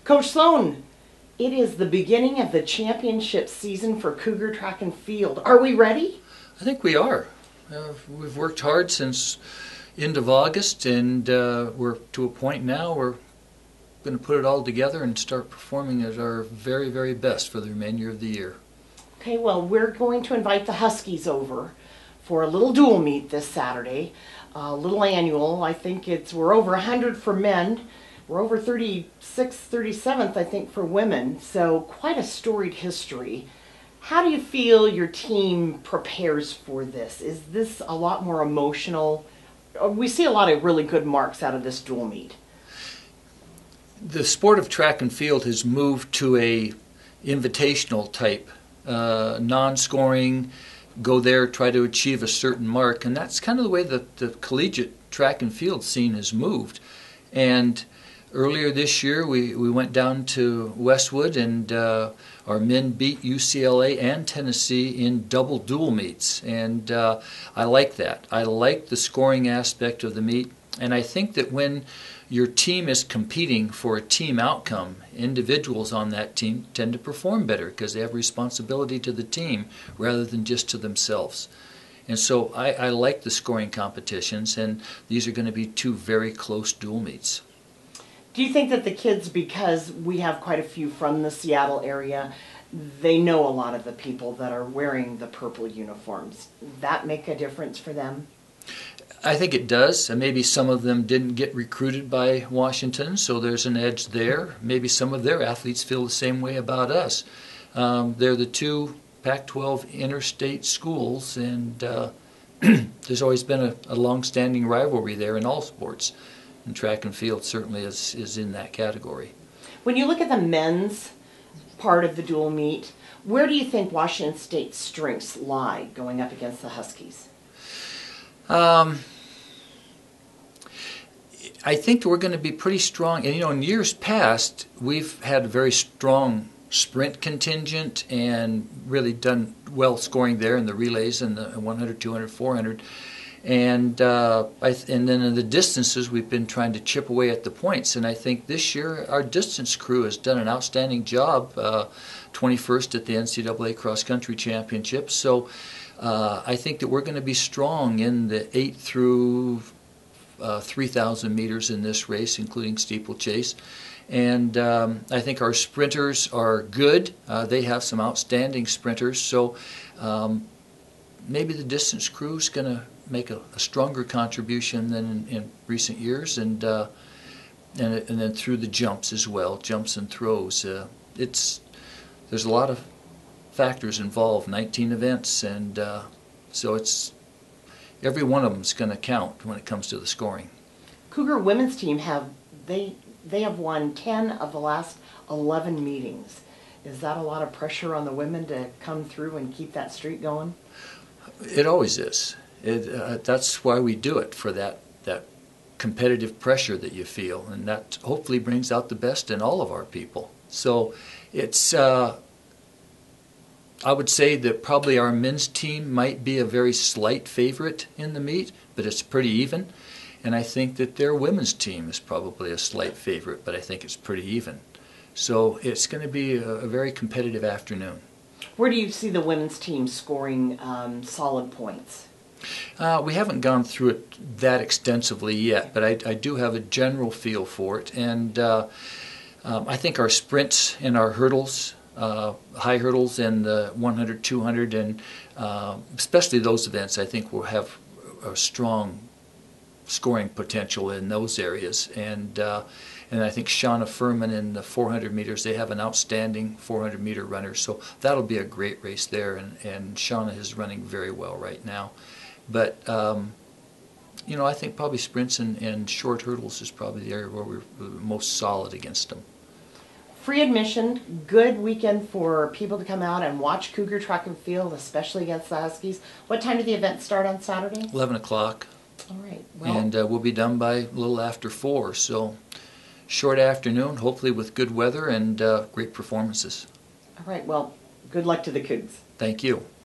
Coach Sloan, it is the beginning of the championship season for Cougar track and field. Are we ready? I think we are. We've worked hard since end of August, and we're to a point now we're going to put it all together and start performing at our very, very best for the remainder of the year. Okay, well, we're going to invite the Huskies over for a little dual meet this Saturday, a little annual. I think we're over 100 for men. We're over 36th, 37th, I think, for women. So quite a storied history. How do you feel your team prepares for this? Is this a lot more emotional? We see a lot of really good marks out of this dual meet. The sport of track and field has moved to a invitational type, non-scoring, go there, try to achieve a certain mark, and that's kind of the way that the collegiate track and field scene has moved. And earlier this year we went down to Westwood, and our men beat UCLA and Tennessee in double dual meets, and I like that. I like the scoring aspect of the meet, and I think that when your team is competing for a team outcome, individuals on that team tend to perform better because they have responsibility to the team rather than just to themselves. And so I like the scoring competitions, and these are going to be two very close dual meets. Do you think that the kids, because we have quite a few from the Seattle area, they know a lot of the people that are wearing the purple uniforms? That make a difference for them? I think it does. And maybe some of them didn't get recruited by Washington, so there's an edge there. Maybe some of their athletes feel the same way about us. They're the two Pac-12 interstate schools, and there's always been a long-standing rivalry there in all sports. And track and field certainly is in that category. When you look at the men's part of the dual meet, where do you think Washington State's strengths lie going up against the Huskies? I think we're going to be pretty strong. And in years past, we've had a very strong sprint contingent and really done well scoring there in the relays and the 100, 200, 400. And then in the distances, we've been trying to chip away at the points. And I think this year our distance crew has done an outstanding job, 21st at the NCAA Cross Country Championship. So I think that we're going to be strong in the 8 through 3,000 meters in this race, including steeplechase. And I think our sprinters are good. They have some outstanding sprinters. So maybe the distance crew is going to make a stronger contribution than in recent years, and then through the jumps as well, jumps and throws. There's a lot of factors involved, 19 events, and so it's every one of them is going to count when it comes to the scoring. Cougar women's team have won 10 of the last 11 meetings. Is that a lot of pressure on the women to come through and keep that streak going? It always is. That's why we do it, for that competitive pressure that you feel, and that hopefully brings out the best in all of our people. So it's I would say that probably our men's team might be a very slight favorite in the meet, but it's pretty even. And I think that their women's team is probably a slight favorite, but I think it's pretty even. So it's going to be a very competitive afternoon. Where do you see the women's team scoring solid points? We haven't gone through it that extensively yet, but I do have a general feel for it. And I think our sprints and our hurdles, high hurdles and the 100, 200, and especially those events, I think will have a strong scoring potential in those areas. And I think Shauna Furman in the 400 meters, they have an outstanding 400-meter runner, so that'll be a great race there, and Shauna is running very well right now. But I think probably sprints and short hurdles is probably the area where we're most solid against them. Free admission, good weekend for people to come out and watch Cougar track and field, especially against the Huskies. What time did the event start on Saturday? 11 o'clock. All right. Well, and we'll be done by a little after 4, so short afternoon, hopefully with good weather and great performances. All right. Well, good luck to the Cougs. Thank you.